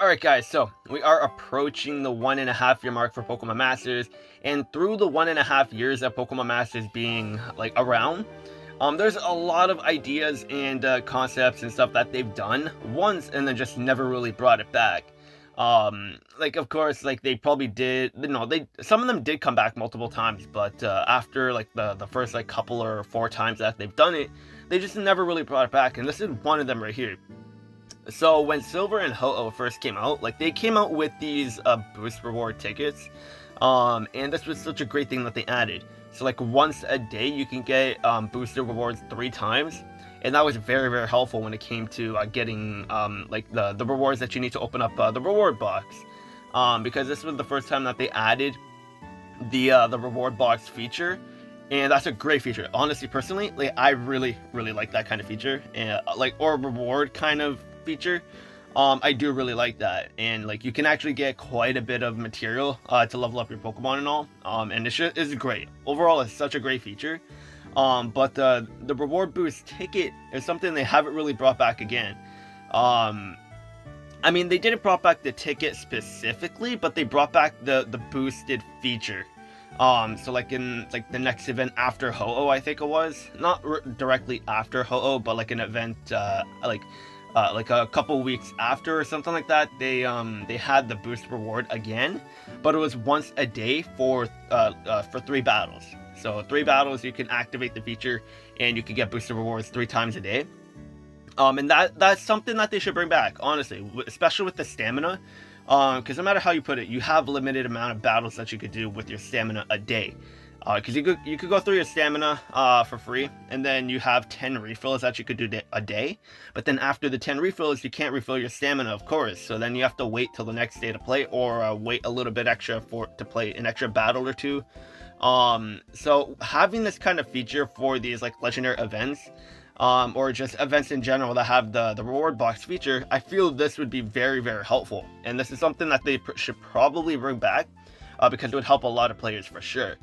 Alright guys, so we are approaching the 1.5 year mark for Pokemon Masters, and through the 1.5 years of Pokemon Masters being like around, there's a lot of ideas and concepts and stuff that they've done once and then just never really brought it back. Like of course, like they probably did, they some of them did come back multiple times, but after like the first like couple or four times that they've done it, they just never really brought it back, and this is one of them right here. So when Silver and Ho-Oh first came out, like they came out with these boost reward tickets, and this was such a great thing that they added. So like once a day you can get boosted rewards 3 times, and that was very very helpful when it came to getting like the rewards that you need to open up the reward box, because this was the first time that they added the reward box feature. And that's a great feature. Honestly, personally, like I really, really like that kind of feature, and like or reward kind of feature. I do really like that, and like you can actually get quite a bit of material to level up your Pokemon and all. And this shit is great. Overall, it's such a great feature. But the reward boost ticket is something they haven't really brought back again. I mean, they didn't brought back the ticket specifically, but they brought back the boosted feature. So like in like the next event after Ho-Oh, I think it was not directly after Ho-Oh, but like an event like a couple weeks after or something like that. They had the boost reward again, but it was once a day for 3 battles. So 3 battles you can activate the feature, and you can get boosted rewards 3 times a day. And that's something that they should bring back, honestly, especially with the stamina. Because no matter how you put it, you have limited amount of battles that you could do with your stamina a day. Because you could go through your stamina for free, and then you have 10 refills that you could do a day. But then after the 10 refills, you can't refill your stamina, of course. So then you have to wait till the next day to play, or wait a little bit extra to play an extra battle or two. So having this kind of feature for these like legendary events, or just events in general that have the reward box feature, I feel this would be very, very helpful. And this is something that they should probably bring back, because it would help a lot of players for sure.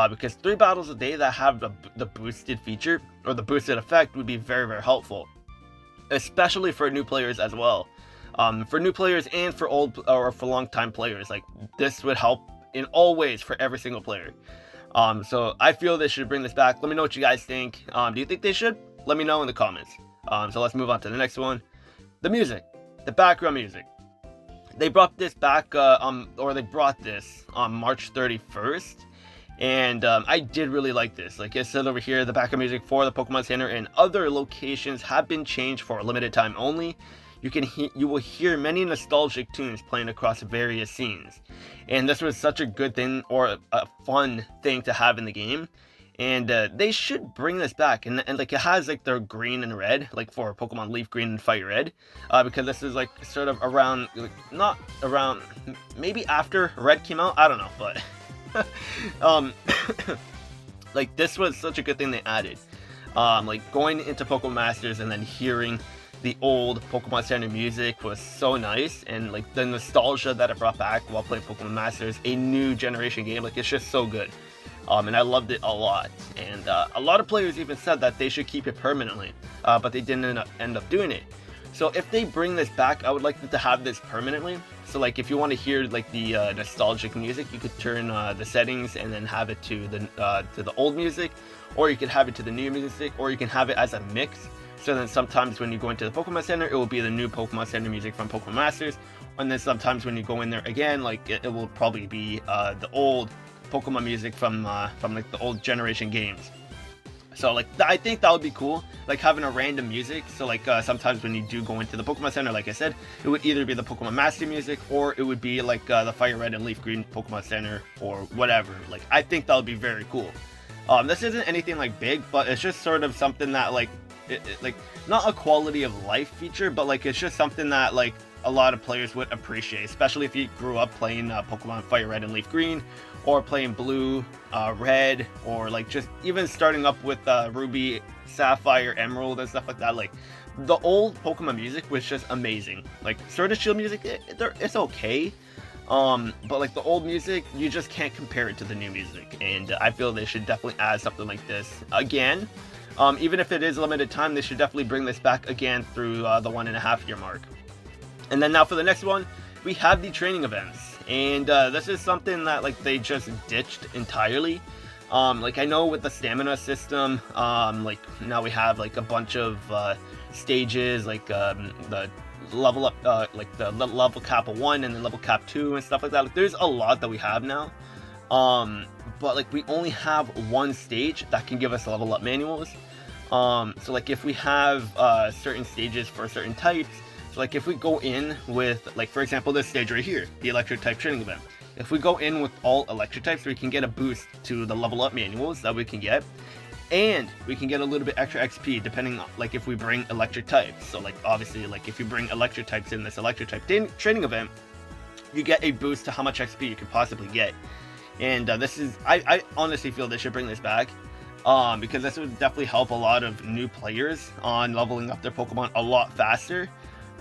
Because 3 battles a day that have the boosted feature, or the boosted effect, would be very, very helpful. Especially for new players as well. For new players and for old or for long time players, like this would help in all ways for every single player. So I feel they should bring this back. Let me know what you guys think. Do you think they should? Let me know in the comments. So let's move on to the next one. The music, the background music. They brought this back, or they brought this on March 31st, and I did really like this. Like I said over here, the background music for the Pokemon Center and other locations have been changed for a limited time only. You will hear many nostalgic tunes playing across various scenes, and this was such a good thing, or a fun thing to have in the game. And they should bring this back, and like it has like their green and red, like for Pokemon Leaf Green and Fire Red, because this is like sort of around, like, not around, maybe after Red came out, I don't know, but like this was such a good thing they added. Like going into Pokemon Masters and then hearing the old Pokemon Center music was so nice, and like the nostalgia that it brought back while playing Pokemon Masters, a new generation game, like it's just so good. And I loved it a lot, and a lot of players even said that they should keep it permanently, but they didn't end up doing it. So if they bring this back, I would like them to have this permanently. So like if you want to hear like the nostalgic music, you could turn the settings and then have it to the old music, or you could have it to the new music, or you can have it as a mix. So then sometimes when you go into the Pokemon Center, it will be the new Pokemon Center music from Pokemon Masters, and then sometimes when you go in there again, like it will probably be the old Pokemon music from like the old generation games. So like I think that would be cool, like having a random music. So like sometimes when you do go into the Pokemon Center, like I said, it would either be the Pokemon Master music, or it would be like the Fire Red and Leaf Green Pokemon Center, or whatever. Like I think that would be very cool. This isn't anything like big, but it's just sort of something that like like not a quality of life feature, but like it's just something that like a lot of players would appreciate, especially if you grew up playing Pokemon Fire Red and Leaf Green, or playing Blue, Red, or like just even starting up with Ruby, Sapphire, Emerald, and stuff like that. Like the old Pokemon music was just amazing. Like Sword and Shield music, it's okay, but like the old music, you just can't compare it to the new music, and I feel they should definitely add something like this again. Even if it is a limited time, they should definitely bring this back again through the 1.5 year mark. And then now for the next one, we have the training events, and this is something that like they just ditched entirely. Like I know with the stamina system, like now we have like a bunch of stages, like the level up, like the level cap 1 and the level cap 2 and stuff like that. Like, there's a lot that we have now, but like we only have one stage that can give us level up manuals. So like if we have certain stages for certain types, so like if we go in with, like for example this stage right here, the electric type training event, if we go in with all electric types, we can get a boost to the level up manuals that we can get, and we can get a little bit extra XP depending on like if we bring electric types. So like obviously like if you bring electric types in this electric type training event, you get a boost to how much XP you could possibly get. And this is, I honestly feel they should bring this back, because this would definitely help a lot of new players on leveling up their Pokemon a lot faster.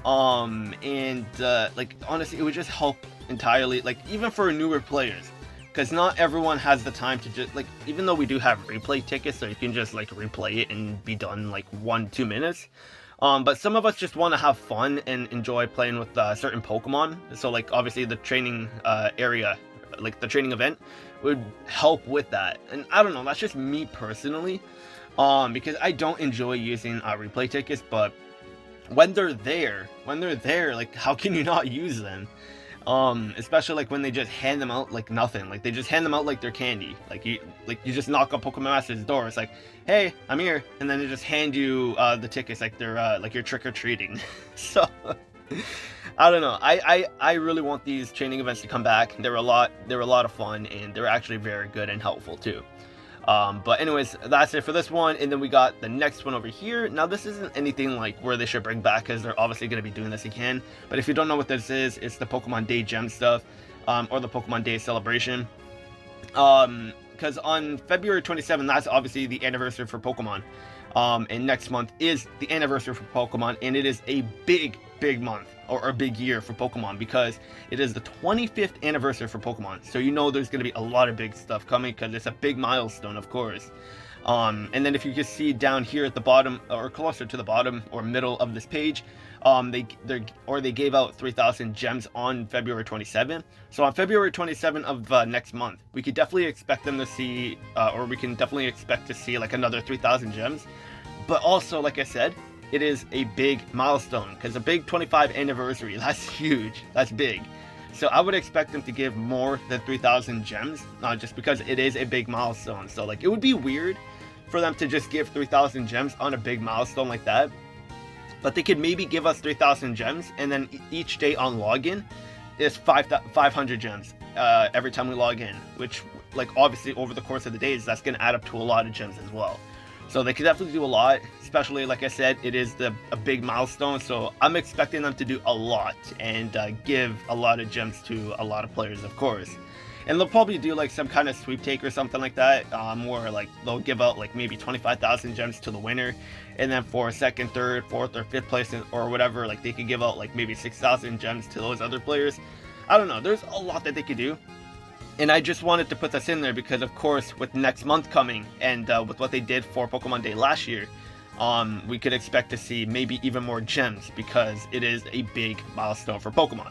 Like honestly, it would just help entirely, like even for newer players, because not everyone has the time to just like, even though we do have replay tickets, so you can just like replay it and be done like 1-2 minutes. But some of us just want to have fun and enjoy playing with certain Pokemon. So like obviously the training area, like the training event, would help with that. And I don't know, that's just me personally, because I don't enjoy using replay tickets, but when they're there, like how can you not use them? Especially like when they just hand them out like nothing, like they just hand them out like they're candy. Like you just knock on Pokemon Master's door, it's like, hey, I'm here, and then they just hand you the tickets like they're like you're trick-or-treating. So I don't know, I really want these training events to come back. They were a lot of fun, and they're actually very good and helpful too. But anyways, that's it for this one, and then we got the next one over here. Now this isn't anything like where they should bring back, because they're obviously going to be doing this again, but if you don't know what this is, it's the Pokemon Day Gem stuff, or the Pokemon Day celebration, because on February 27th, that's obviously the anniversary for Pokemon, and next month is the anniversary for Pokemon, and it is a big month, or a big year for Pokemon, because it is the 25th anniversary for Pokemon. So you know there's going to be a lot of big stuff coming, because it's a big milestone, of course. And then if you can see down here at the bottom, or closer to the bottom or middle of this page, they gave out 3,000 gems on February 27th. So on February 27th of next month, we could definitely expect them to see, or we can definitely expect to see like another 3,000 gems. But also, like I said, it is a big milestone, because a big 25th anniversary, that's huge, that's big. So I would expect them to give more than 3,000 gems, just because it is a big milestone. So like it would be weird for them to just give 3,000 gems on a big milestone like that, but they could maybe give us 3,000 gems, and then each day on login is 500 gems every time we log in, which like obviously over the course of the days, that's going to add up to a lot of gems as well. So they could definitely do a lot, especially like I said, it is a big milestone, so I'm expecting them to do a lot and give a lot of gems to a lot of players, of course. And they'll probably do like some kind of sweepstake or something like that, where like they'll give out like maybe 25,000 gems to the winner, and then for second, third, fourth, or fifth place or whatever, like they could give out like maybe 6,000 gems to those other players. I don't know, there's a lot that they could do. And I just wanted to put this in there because, of course, with next month coming, and with what they did for Pokemon Day last year, we could expect to see maybe even more gems, because it is a big milestone for Pokemon.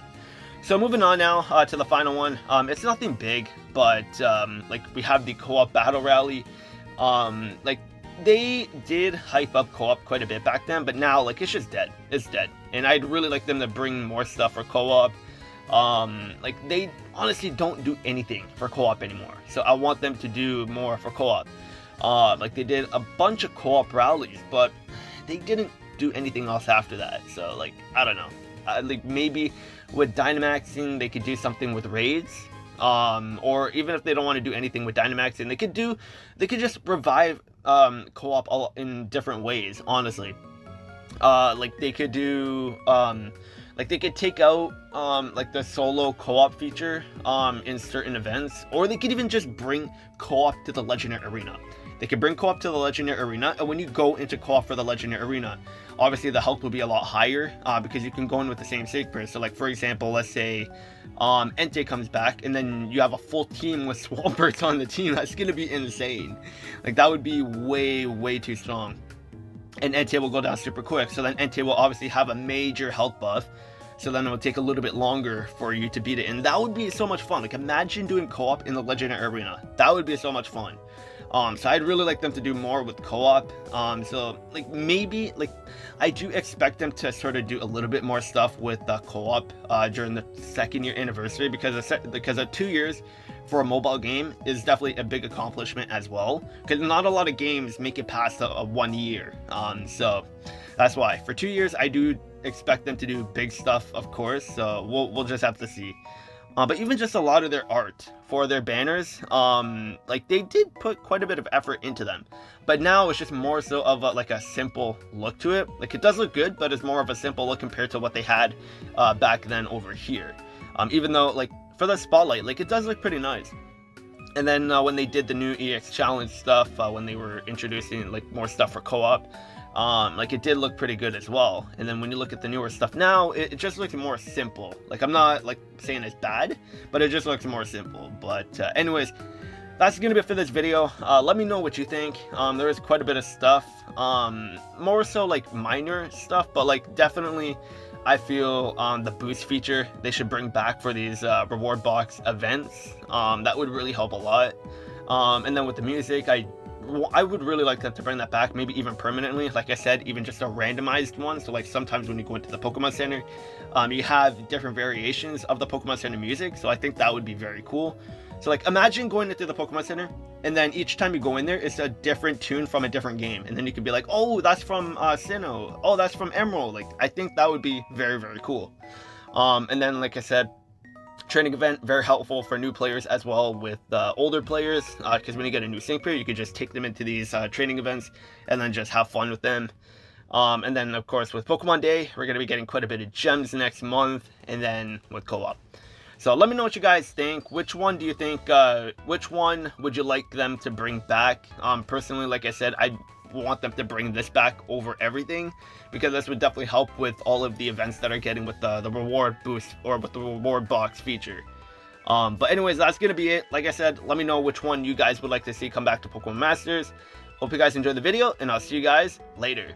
So moving on now to the final one. It's nothing big, but like we have the Co-op Battle Rally. Like they did hype up Co-op quite a bit back then, but now like it's just dead. It's dead, and I'd really like them to bring more stuff for Co-op. Like they honestly don't do anything for Co-op anymore, so I want them to do more for Co-op. Like they did a bunch of Co-op rallies, but they didn't do anything else after that. So like I don't know, like maybe with Dynamaxing they could do something with raids, or even if they don't want to do anything with Dynamaxing, they could just revive Co-op all in different ways, honestly. Like they could do like they could take out like the solo co-op feature in certain events, or they could even just bring co-op to the Legendary Arena. They could bring co-op to the Legendary Arena, and when you go into co-op for the Legendary Arena, obviously the health will be a lot higher, because you can go in with the same Sacred. So like for example, let's say Entei comes back, and then you have a full team with Swampert on the team. That's gonna be insane. Like that would be way too strong. And Entei will go down super quick, so then Entei will obviously have a major health buff. so then it would take a little bit longer for you to beat it, and that would be so much fun. Like, imagine doing co-op in the Legendary Arena. That would be so much fun. So I'd really like them to do more with co-op. So like maybe like I do expect them to sort of do a little bit more stuff with co-op during the 2nd year anniversary, because 2 years for a mobile game is definitely a big accomplishment as well, because not a lot of games make it past a 1 year. So that's why for 2 years I do expect them to do big stuff, of course. So we'll just have to see. But even just a lot of their art for their banners, like they did put quite a bit of effort into them. But now it's just more so of like a simple look to it. Like, it does look good, but it's more of a simple look compared to what they had back then over here. Even though, like, for the spotlight, like, it does look pretty nice. And then when they did the new EX Challenge stuff, when they were introducing like more stuff for co-op, like, it did look pretty good as well. And then when you look at the newer stuff now, it just looks more simple. Like, I'm not like saying it's bad, but it just looks more simple. But anyways, that's gonna be it for this video. Let me know what you think. There is quite a bit of stuff, more so like minor stuff, but like definitely I feel the boost feature they should bring back for these reward box events. That would really help a lot. And then with the music, I would really like them to bring that back, maybe even permanently. Like I said, even just a randomized one. So like sometimes when you go into the Pokemon Center, you have different variations of the Pokemon Center music. So I think that would be very cool. So like imagine going into the Pokemon Center, and then each time you go in there, it's a different tune from a different game. And then you could be like, oh, that's from Sinnoh. Oh, that's from Emerald. Like, I think that would be very, very cool. And then, like I said, training event, very helpful for new players as well with older players, because when you get a new sync player, you could just take them into these training events and then just have fun with them. And then of course with Pokemon Day, we're going to be getting quite a bit of gems next month, and then with co-op. So let me know what you guys think. Which one do you think, which one would you like them to bring back? Personally, like I said, I want them to bring this back over everything, because this would definitely help with all of the events that are getting with the reward boost or with the reward box feature. But anyways, that's gonna be it. Like I said, let me know which one you guys would like to see come back to Pokemon Masters. Hope you guys enjoyed the video, and I'll see you guys later.